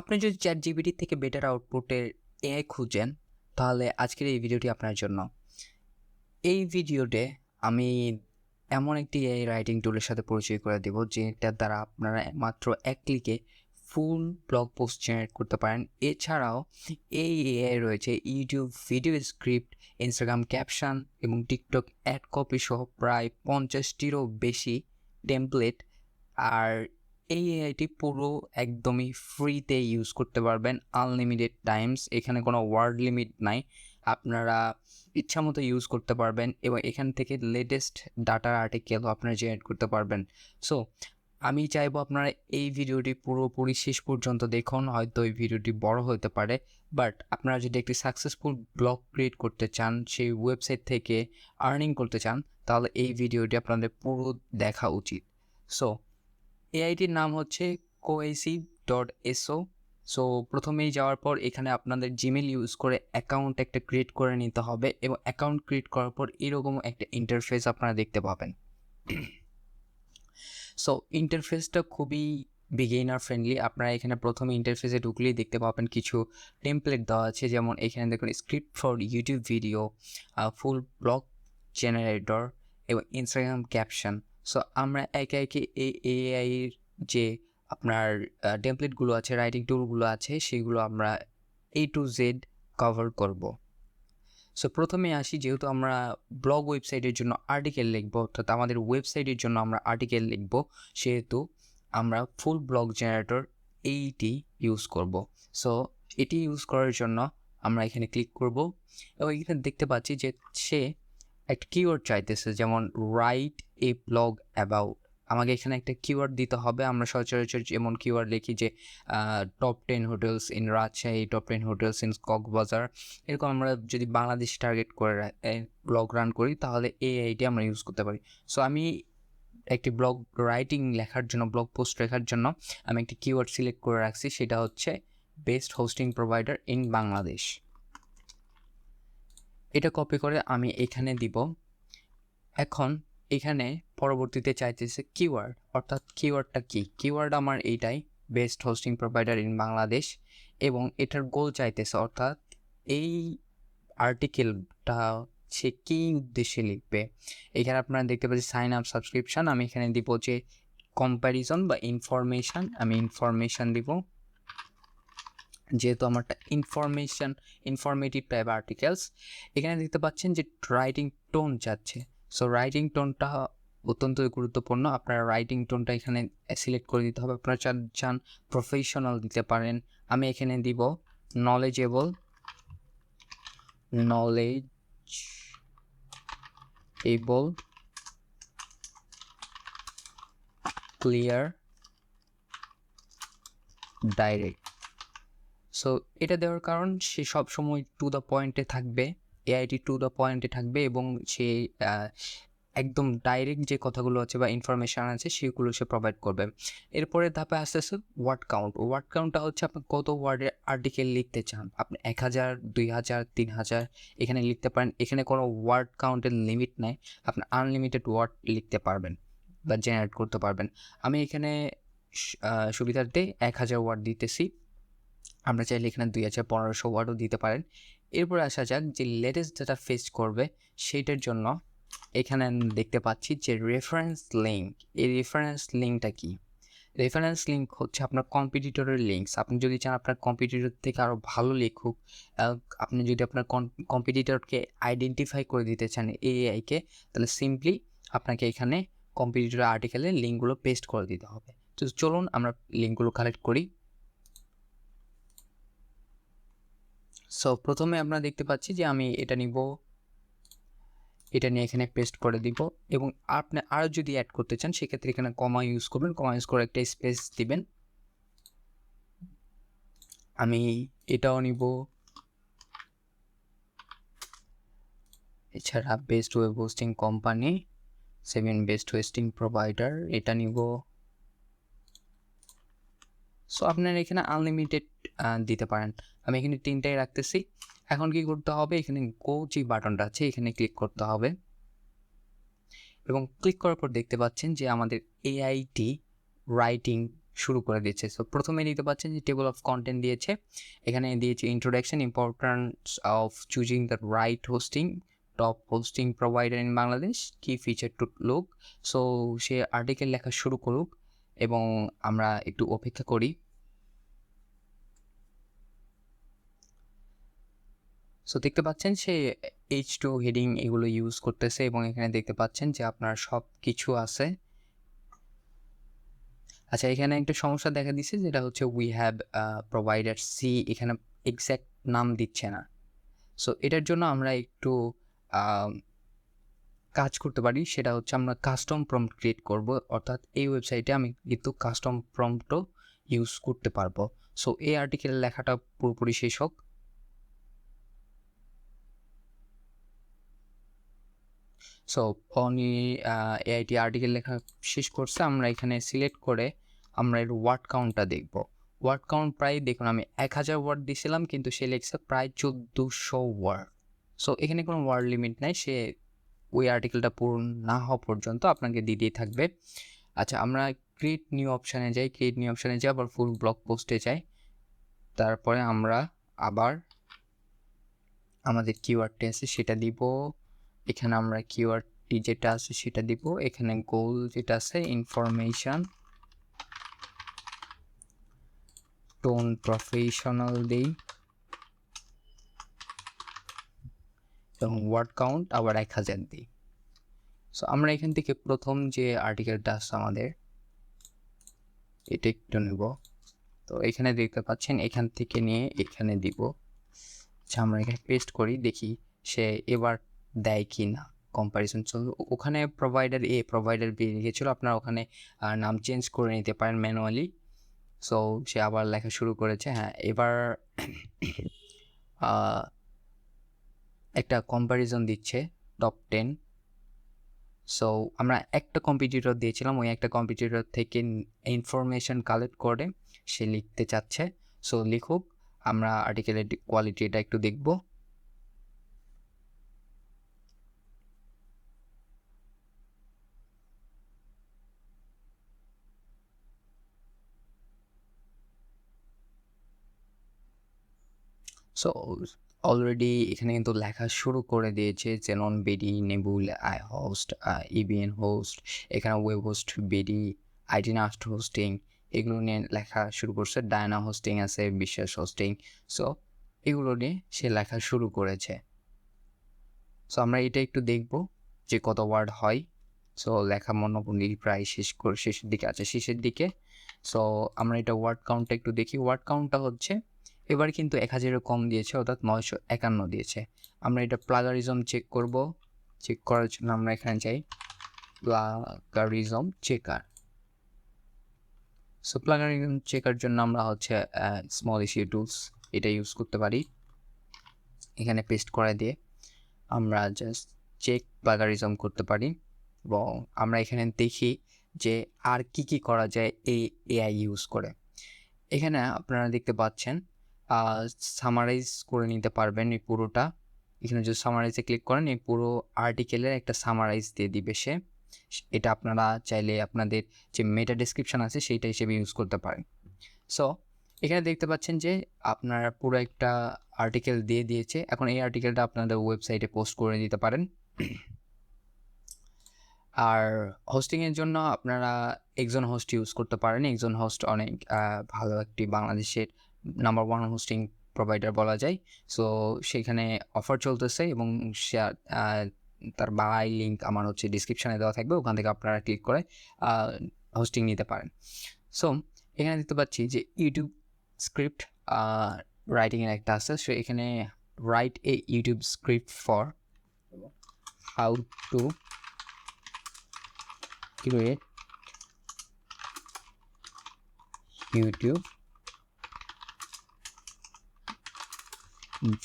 আপনি যদি ChatGPT থেকে বেটার আউটপুটের এআই খুঁজেন, তাহলে আজকের এই ভিডিওটি আপনার জন্য। এই ভিডিওতে আমি এমন একটি এআই রাইটিং টুলের সাথে পরিচয় করে দেব, যেটার দ্বারা আপনারা মাত্র এক ক্লিকে ফুল ব্লগ পোস্ট জেনারেট করতে পারেন। এছাড়াও এই এআই রয়েছে YouTube video script, Instagram caption এবং টিকটক অ্যাড কপি সহ প্রায় 50টিরও বেশি টেমপ্লেট। আর এই এআইটি পুরো একদমই ফ্রিতে ইউজ করতে পারবেন, আনলিমিটেড টাইমস। এখানে কোনো ওয়ার্ড লিমিট নাই, আপনারা ইচ্ছা মতো ইউজ করতে পারবেন এবং এখান থেকে লেটেস্ট ডাটার আর্টিকেলও আপনারা জেনারেট করতে পারবেন। সো আমি চাইবো আপনারা এই ভিডিওটি পুরোপুরি শেষ পর্যন্ত দেখুন। হয়তো এই ভিডিওটি বড় হতে পারে, বাট আপনারা যদি একটি সাকসেসফুল ব্লগ ক্রিয়েট করতে চান, সেই ওয়েবসাইট থেকে আর্নিং করতে চান, তাহলে এই ভিডিওটি আপনাদের পুরো দেখা উচিত। সো এআইটির নাম হচ্ছে cohesive.so। সো প্রথমেই যাওয়ার পর এখানে আপনাদের জিমেল ইউজ করে অ্যাকাউন্ট একটা ক্রিয়েট করে নিতে হবে এবং অ্যাকাউন্ট ক্রিয়েট করার পর এরকম একটা ইন্টারফেস আপনারা দেখতে পাবেন। সো ইন্টারফেসটা খুবই বিগিনার ফ্রেন্ডলি। আপনারা এখানে প্রথমে ইন্টারফেসে ঢুকলেই দেখতে পাবেন কিছু টেমপ্লেট দেওয়া আছে, যেমন এখানে দেখুন script for YouTube video, full blog generator এবং ইনস্টাগ্রাম ক্যাপশন। সো আমরা একে একে এই এআইয়ের যে আপনার টেমপ্লেটগুলো আছে, রাইটিং টুলগুলো আছে, সেগুলো আমরা A to Z কভার করব। সো প্রথমে আসি, যেহেতু আমরা ব্লগ ওয়েবসাইটের জন্য আর্টিকেল লিখব, অর্থাৎ আমাদের ওয়েবসাইটের জন্য আমরা আর্টিকেল লিখব, সেহেতু আমরা ফুল ব্লগ জেনারেটর এইটি ইউজ করব। সো এটি ইউজ করার জন্য আমরা এখানে ক্লিক করব এবং এখানে দেখতে পাচ্ছি যে সে একটা কিওয়ার্ড চাইতেছে, যেমন রাইট এ ব্লগ অ্যাবাউট। আমাকে এখানে একটা কিওয়ার্ড দিতে হবে। আমরা সচরাচর যেমন কিওয়ার্ড লিখি যে top 10 hotels in Rajshahi, top 10 hotels in Cox's Bazar, এরকম আমরা যদি বাংলাদেশ টার্গেট করে ব্লগ রান করি, তাহলে এই আইটি আমরা ইউজ করতে পারি। সো আমি একটি ব্লগ রাইটিং লেখার জন্য, ব্লগ পোস্ট লেখার জন্য আমি একটি কিওয়ার্ড সিলেক্ট করে রাখছি, সেটা হচ্ছে best hosting provider in Bangladesh. এটা কপি করে আমি এখানে দিব। এখন এখানে পরবর্তীতে চাইতেছে কিওয়ার্ড, অর্থাৎ কিওয়ার্ডটা কি? কিওয়ার্ড আমার এইটাই, best hosting provider in Bangladesh, এবং এটার গোল চাইতেছে, অর্থাৎ এই আর্টিকেলটা সে কী উদ্দেশ্যে লিখবে। এখানে আপনারা দেখতে পাচ্ছি সাইন আপ সাবস্ক্রিপশান, আমি এখানে দিব যে কম্প্যারিজন বা ইনফরমেশান, আমি ইনফরমেশান দিব, যেহেতু আমারটা ইনফরমেটিভ টাইপ আর্টিকেলস। এখানে দেখতে পাচ্ছেন যে রাইটিং টোন চাচ্ছে। সো রাইটিং টোনটা অত্যন্ত গুরুত্বপূর্ণ, আপনারা রাইটিং টোনটা এখানে সিলেক্ট করে দিতে হবে। আপনারা চান প্রফেশনাল দিতে পারেন, আমি এখানে দিব নলেজেবল, ক্লিয়ার, ডাইরেক্ট। সো এটা দেওয়ার কারণ সে সবসময় টু দ্য পয়েন্টে থাকবে, এআইটি টু দ্য পয়েন্টে থাকবে এবং সে একদম ডাইরেক্ট যে কথাগুলো আছে বা ইনফরমেশান আছে সেগুলো সে প্রোভাইড করবে। এরপরে ধাপে আস্তে আস্তে ওয়ার্ড কাউন্ট। ওয়ার্ড কাউন্টটা হচ্ছে আপনি কত ওয়ার্ডের আর্টিকেল লিখতে চান। আপনি 1000, 2000, 3000 এখানে লিখতে পারেন। এখানে কোনো ওয়ার্ড কাউন্টের লিমিট নাই, আপনি আনলিমিটেড ওয়ার্ড লিখতে পারবেন বা জেনারেট করতে পারবেন। আমি এখানে সুবিধার্থে 1000 ওয়ার্ড দিতেছি, আমরা চাইলে এখানে 2000, 1500 ওয়ার্ডও দিতে পারেন। এরপর আসা যাক যে লেটেস্ট যেটা ফেস করবে, সেইটার জন্য এখানে দেখতে পাচ্ছি যে রেফারেন্স লিঙ্ক। এই রেফারেন্স লিঙ্কটা কি? রেফারেন্স লিঙ্ক হচ্ছে আপনার কম্পিটিটরের লিঙ্কস। আপনি যদি চান আপনার কম্পিটিটর থেকে আরও ভালো লিখুক, আপনি যদি আপনার কম্পিটিটরকে আইডেন্টিফাই করে দিতে চান এআইকে, তাহলে সিম্পলি আপনাকে এখানে কম্পিটিটর আর্টিকেলের লিঙ্কগুলো পেস্ট করে দিতে হবে। তো চলুন আমরা লিঙ্কগুলো কালেক্ট করি। সো প্রথমে আমরা দেখতে পাচ্ছি যে আমি এটা নিব, এটা নিয়ে এখানে পেস্ট করে দিব, এবং আপনি আরও যদি অ্যাড করতে চান সেক্ষেত্রে এখানে কমা ইউজ করবেন, কমা ইউজ করে একটা স্পেস দিবেন। আমি এটাও নিব, এছাড়া best web hosting company 7 best hosting provider এটা নিব। সো আপনারা এখানে আনলিমিটেড দিতে পারেন, আমি এখানে 3টাই রাখতেছি। এখন কি করতে হবে? এখানে গো যে বাটনটা আছে এখানে ক্লিক করতে হবে, এবং ক্লিক করার পর দেখতে পাচ্ছেন যে আমাদের এআইটি রাইটিং শুরু করে দিচ্ছে। সো প্রথমে দিতে পাচ্ছেন যে টেবল অফ কন্টেন্ট দিয়েছে, এখানে দিয়েছে introduction, importance of choosing the right hosting, top hosting provider in Bangladesh, কি ফিচার টু লুক। সো সে আর্টিকেল লেখা শুরু করুক এবং আমরা একটু অপেক্ষা করি। সো দেখতে পাচ্ছেন সে H2 হেডিং এগুলো ইউজ করতেছে এবং এখানে দেখতে পাচ্ছেন যে আপনার সব কিছু আছে। আচ্ছা, এখানে একটা সমস্যা দেখা দিচ্ছে যেটা হচ্ছে উই হ্যাভ প্রোভাইডার সি, এখানে এক্স্যাক্ট নাম দিচ্ছে না। সো এটার জন্য আমরা একটু কাজ করতে পারি, সেটা হচ্ছে আমরা কাস্টম প্রম্পট ক্রিয়েট করব, অর্থাৎ এই ওয়েবসাইটে আমি কিন্তু কাস্টম প্রম্পটও ইউজ করতে পারবো। সো এই আর্টিকেল লেখাটা পুরোপুরি শেষ হোক। সো উনি এআইটি আর্টিকেল লেখা শেষ করছে, আমরা এখানে সিলেক্ট করে আমরা এর ওয়ার্ড কাউন্টটা দেখব। ওয়ার্ড কাউন্ট প্রায় দেখুন আমি 1000 ওয়ার্ড দিয়েছিলাম, কিন্তু সে লিখছে প্রায় 1400 ওয়ার্ড। সো এখানে কোনো ওয়ার্ড লিমিট নাই, সে ওই আর্টিকেলটা পূরণ না হওয়া পর্যন্ত আপনাকে দিতেই থাকবে। আচ্ছা, আমরা ক্রিয়েট নিউ অপশানে যাই, ক্রিয়েট নিউ অপশানে যাই, আবার ফুল ব্লগ পোস্টে যাই। তারপরে আমরা আবার আমাদের কিওয়ার্ডটি আছে সেটা দিব, এখানে আমরা কিওয়ার্ডটি যেটা আছে সেটা দিব, এখানে গোল যেটা আছে ইনফরমেশন, টোন প্রফেশনাল দেই এবং ওয়ার্ড কাউন্ট আবার 1000 দিই। সো আমরা এখান থেকে প্রথম যে আর্টিকেলটা আছে আমাদের এটা একটু নেব। তো এখানে দেখতে পাচ্ছেন এখান থেকে নিয়ে এখানে দিব। আচ্ছা, আমরা এখানে পেস্ট করি, দেখি সে এবার দেয় কি না কম্পারিজন। সো ওখানে প্রোভাইডার এ প্রোভাইডার বি লিখেছিল, আপনারা ওখানে নাম চেঞ্জ করে নিতে পারেন ম্যানুয়ালি। সো সে আবার লেখা শুরু করেছে। হ্যাঁ, এবার একটা কম্প্যারিজন দিচ্ছে টপ 10। সো আমরা একটা কম্পিটিটর দিয়েছিলাম, ওই একটা কম্পিটিটর থেকে ইনফরমেশন কালেক্ট করে সে লিখতে চাচ্ছে। সো লিখুক, আমরা আর্টিকেলের কোয়ালিটিটা একটু দেখব। সো অলরেডি এখানে কিন্তু লেখা শুরু করে দিয়েছে, জেনন বিডি, নেবুল, আই হোস্ট, ইবিএন হোস্ট, এখানে ওয়েব হোস্ট বিডি, আইডি নাস্ট হোস্টিং, এগুলো নিয়ে লেখা শুরু করছে। ডায়না হোস্টিং আছে, বিশ্বাস হোস্টিং। সো এগুলো নিয়ে সে লেখা শুরু করেছে। সো আমরা এটা একটু দেখব যে কত ওয়ার্ড হয়। সো লেখা মোটামুটি প্রায় শেষের দিকে আছে, শেষের দিকে। সো আমরা এটা ওয়ার্ড কাউন্টটা একটু দেখি। ওয়ার্ড কাউন্টটা হচ্ছে এবার কিন্তু 1000-এর কম দিয়েছে, অর্থাৎ 951 দিয়েছে। আমরা এটা প্লাগারিজম চেক করব। চেক করার জন্য আমরা এখানে যাই, plagiarism checker. So plagiarism checker জন্য আমরা হচ্ছে স্মল ইস্যু টুলস এটা ইউজ করতে পারি। এখানে পেস্ট করে দিয়ে আমরা জাস্ট চেক প্লাগারিজম করতে পারি এবং আমরা এখানে দেখি যে আর কি করা যায় এই এআই ইউজ করে। এখানে আপনারা দেখতে পাচ্ছেন সামারাইজ করে নিতে পারবেন এই পুরোটা। এখানে যদি সামারাইজে ক্লিক করেন এই পুরো আর্টিকেলের একটা সামারাইজ দিয়ে দিবে সে। এটা আপনারা চাইলে আপনাদের যে মেটা ডেসক্রিপশন আছে সেইটা হিসেবে ইউজ করতে পারেন। সো এখানে দেখতে পাচ্ছেন যে আপনারা পুরো একটা আর্টিকেল দিয়ে দিয়েছে। এখন এই আর্টিকেলটা আপনাদের ওয়েবসাইটে পোস্ট করে দিতে পারেন। আর হোস্টিংয়ের জন্য আপনারা একজন হোস্ট ইউজ করতে পারেন। একজন হোস্ট অনেক ভালো একটি বাংলাদেশের নাম্বার 1 হোস্টিং প্রোভাইডার বলা যায়। সো সেখানে অফার চলতেছে এবং তার বাই লিঙ্ক আমার হচ্ছে ডিসক্রিপশানে দেওয়া থাকবে, ওখান থেকে আপনারা ক্লিক করে হোস্টিং নিতে পারেন। সো এখানে দেখতে পাচ্ছি যে ইউটিউব স্ক্রিপ্ট রাইটিংয়ের একটা আছে। সো এখানে write a YouTube script for how to create YouTube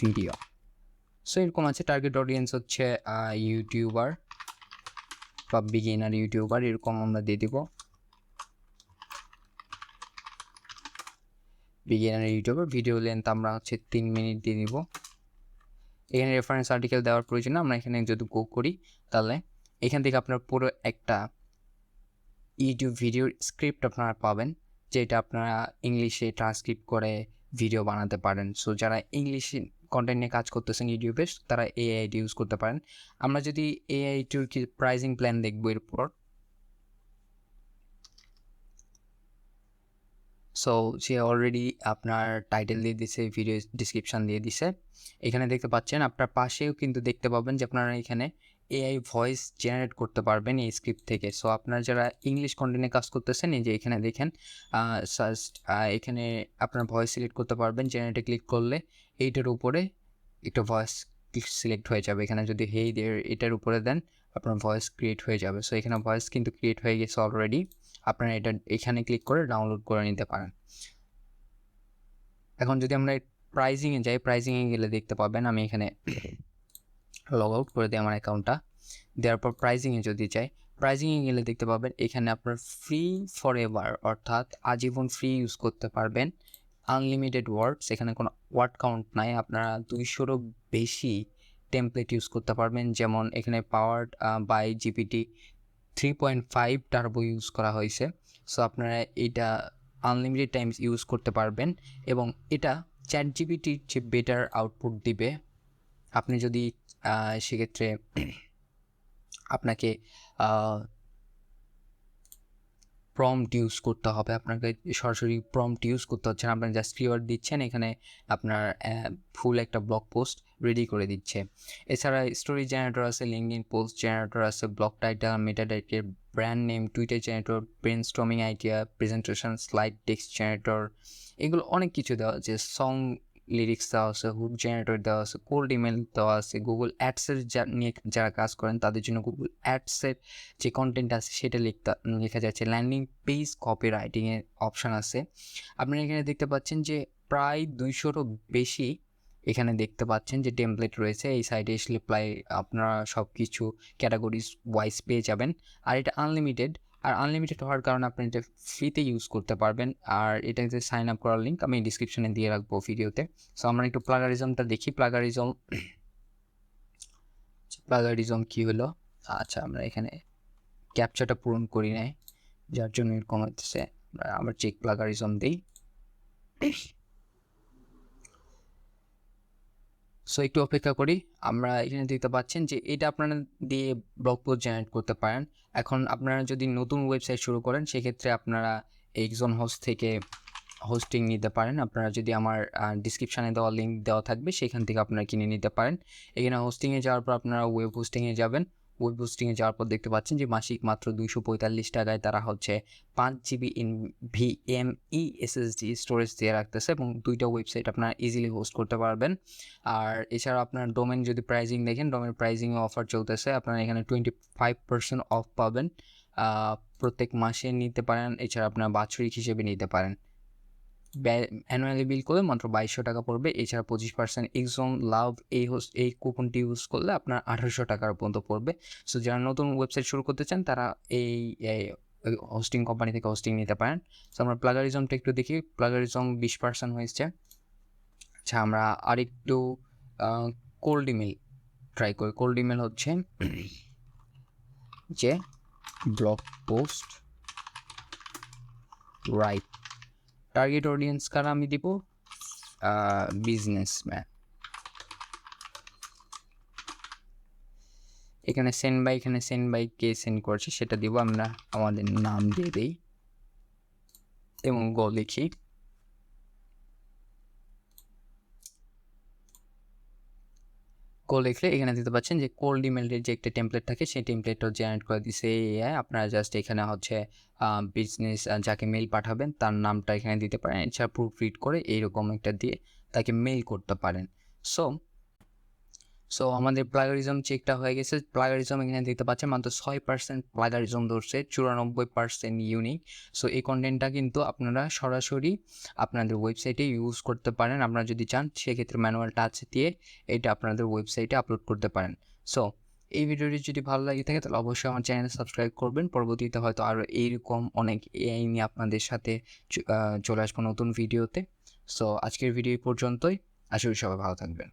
video. So এরকম আছে, টার্গেট অডিয়েন্স হচ্ছে ইউটিউবার বা বিগিনার ইউটিউবার, এরকম আমরা দিয়ে দিব বিগিনার ইউটিউবার। ভিডিও লেন্থ আমরা হচ্ছে 3 মিনিট দিয়ে দিব। এখানে রেফারেন্স আর্টিকেল দেওয়ার প্রয়োজন না, আমরা এখানে যদি গো করি তাহলে এখান থেকে আপনার পুরো একটা ইউটিউব ভিডিওর স্ক্রিপ্ট আপনারা পাবেন, যেটা আপনারা ইংলিশে ট্রান্সক্রিপ্ট করে ভিডিও বানাতে পারেন। সো যারা ইংলিশ কন্টেন্ট নিয়ে কাজ করতেছেন ইউটিউবে তারা এআইটি ইউজ করতে পারেন। আমরা যদি এআইটির কি প্রাইসিং প্ল্যান দেখবো এরপর, সো সে অলরেডি আপনার টাইটেল দিয়ে দিছে, ভিডিও ডিসক্রিপশান দিয়ে দিছে। এখানে দেখতে পাচ্ছেন, আপনার পাশেও কিন্তু দেখতে পাবেন যে আপনারা এখানে এআই ভয়েস জেনারেট করতে পারবেন এই স্ক্রিপ্ট থেকে। সো আপনারা যারা ইংলিশ কন্টেন্টে কাজ করতেছেন, এই যে এখানে দেখেন এখানে আপনার ভয়েস সিলেক্ট করতে পারবেন। জেনারেটে ক্লিক করলে এইটার উপরে একটা ভয়েস সিলেক্ট হয়ে যাবে। এখানে যদি হেই দেয়ার এটার উপরে দেন, আপনার ভয়েস ক্রিয়েট হয়ে যাবে। সো এখানে ভয়েস কিন্তু ক্রিয়েট হয়ে গেছে অলরেডি। আপনারা এটা এখানে ক্লিক করে ডাউনলোড করে নিতে পারেন। এখন যদি আমরা প্রাইজিংয়ে যাই, প্রাইজিংয়ে গেলে দেখতে পাবেন, আমি এখানে লগ আউট করে দিই আমার অ্যাকাউন্টটা। দেওয়ার পর প্রাইজিংয়ে যদি যাই, প্রাইজিংয়ে গেলে দেখতে পাবেন এখানে আপনার ফ্রি ফর এভার, অর্থাৎ আজীবন ফ্রি ইউজ করতে পারবেন। আনলিমিটেড ওয়ার্ডস, এখানে কোনো ওয়ার্ড কাউন্ট নাই। আপনারা 200-রও বেশি টেমপ্লেট ইউজ করতে পারবেন। যেমন এখানে powered by GPT 3.5 turbo use করা হয়েছে। সো আপনারা এটা আনলিমিটেড টাইমস ইউজ করতে পারবেন এবং এটা চ্যাটজিপিটির যে বেটার আউটপুট দিবে। আপনি যদি সেক্ষেত্রে আপনাকে প্রম্পট ইউজ করতে হবে, আপনাকে সরাসরি প্রম্পট ইউজ করতে হচ্ছে না। আপনার জাস্ট কিওয়ার্ড দিচ্ছেন, এখানে আপনার ফুল একটা ব্লগ পোস্ট রেডি করে দিচ্ছে। এছাড়া স্টোরি জেনারেটর আছে, লিঙ্কডইন পোস্ট জেনারেটর আছে, blog title, meta title, brand name, Twitter generator, brainstorming idea, presentation, slide text generator, এগুলো অনেক কিছু দেওয়া আছে। সং লিরিক্স দেওয়া আছে, হুক জেনারেটর দেওয়া আছে, কোল্ড ইমেল দেওয়া আছে। গুগল অ্যাডসের নিয়ে যারা কাজ করেন তাদের জন্য গুগল অ্যাডসের যে কন্টেন্ট আছে সেটা লেখা যাচ্ছে। ল্যান্ডিং পেজ কপি রাইটিংয়ের অপশান আছে। আপনারা এখানে দেখতে পাচ্ছেন যে প্রায় 200-রও বেশি এখানে দেখতে পাচ্ছেন যে টেমপ্লেট রয়েছে। এই সাইডে আসলে প্রায় আপনারা সব কিছু ক্যাটাগরিজ ওয়াইজ পেয়ে যাবেন। আর এটা আনলিমিটেড, আর আনলিমিটেড হওয়ার কারণে আপনি এটা ফ্রিতে ইউজ করতে পারবেন। আর এটা যে সাইন আপ করার লিঙ্ক আমি ডিসক্রিপশনে দিয়ে রাখবো ভিডিওতে। সো আমরা একটু প্লাগারিজমটা দেখি। প্লাগারিজম কী হলো? আচ্ছা, আমরা এখানে ক্যাপচাটা পূরণ করি নাই, যার জন্য এরকম হচ্ছে। আবার চেক প্লাগারিজম দিই। সো একটু অপেক্ষা করি। আমরা এখানে দেখতে পাচ্ছেন যে এটা আপনারা দিয়ে ব্লগ পোস্ট জেনারেট করতে পারেন। এখন আপনারা যদি নতুন ওয়েবসাইট শুরু করেন, সেক্ষেত্রে আপনারা এক্সন হোস্ট থেকে হোস্টিং নিতে পারেন। আপনারা যদি আমার ডিসক্রিপশানে দেওয়া লিঙ্ক দেওয়া থাকবে, সেখান থেকে আপনারা কিনে নিতে পারেন। এখানে হোস্টিংয়ে যাওয়ার পর আপনারা ওয়েব হোস্টিংয়ে যাবেন। ওয়েব হোস্টিংয়ে যাওয়ার পর দেখতে পাচ্ছেন যে মাসিক মাত্র 245 টাকায় তারা হচ্ছে 5 জিবি NVMe SSD স্টোরেজ দিয়ে রাখতেছে এবং 2টা ওয়েবসাইট আপনারা ইজিলি হোস্ট করতে পারবেন। আর এছাড়া আপনার ডোমেন যদি প্রাইজিং দেখেন, ডোমেন প্রাইজিংয়ে অফার চলতেছে। আপনারা এখানে 25% অফ পাবেন। প্রত্যেক মাসে নিতে পারেন, এছাড়া আপনার বাৎসরিক হিসেবে নিতে পারেন। অ্যানুয়ালি বিল করলে মাত্র 2200 টাকা পড়বে। এছাড়া 25% এক্সন লাভ এই কুপনটি ইউজ করলে আপনার 1800 টাকার পর্যন্ত পড়বে। সো যারা নতুন ওয়েবসাইট শুরু করতে চান তারা এই হোস্টিং কোম্পানি থেকে হোস্টিং নিতে পারেন। সো আমরা প্লাগারিজমটা একটু দেখি। প্লাগারিজম 20% হয়েছে। আচ্ছা, আমরা আরেকটু কোল্ড ইমেল ট্রাই করি। কোল্ড ইমেল হচ্ছে যে blog post right. Target audience কারা আমি দিব? বিজনেসম্যান। এখানে সেন্ড বাই কে সেন্ড করছে সেটা দিব। আমরা আমাদের নাম দিয়ে দিই এবং গো লিখি। লিখলে এখানে দিতে পাচ্ছেন যে কোল্ড ইমেলের যে একটা টেমপ্লেট থাকে সেই টেমপ্লেটটা জেনারেট করে দিছে এআই। আপনারা জাস্ট এখানে হচ্ছে বিজনেস যাকে মেল পাঠাবেন তার নামটা এখানে দিতে পারেন। এছাড়া প্রুফ রিড করে এইরকম একটা দিয়ে তাকে মেল করতে পারেন। সো আমাদের প্লাগারিজম চেকটা হয়ে গেছে। প্লাগারিজম এখানে দেখতে পাচ্ছেন মাত্র 6% প্লাগারিজম ধরছে, 94% ইউনিক। সো এই কন্টেন্টটা কিন্তু আপনারা সরাসরি আপনাদের ওয়েবসাইটে ইউজ করতে পারেন। আপনারা যদি চান সেক্ষেত্রে ম্যানুয়াল টাচ দিয়ে এটা আপনাদের ওয়েবসাইটে আপলোড করতে পারেন। সো এই ভিডিওটি যদি ভালো লাগে থাকে তাহলে অবশ্যই আমার চ্যানেল সাবস্ক্রাইব করবেন। পরবর্তীতে হয়তো আরও এইরকম অনেক এআই নিয়ে আপনাদের সাথে চলে আসবো নতুন ভিডিওতে। সো আজকের ভিডিও পর্যন্তই। আশা করি সবাই ভালো থাকবেন।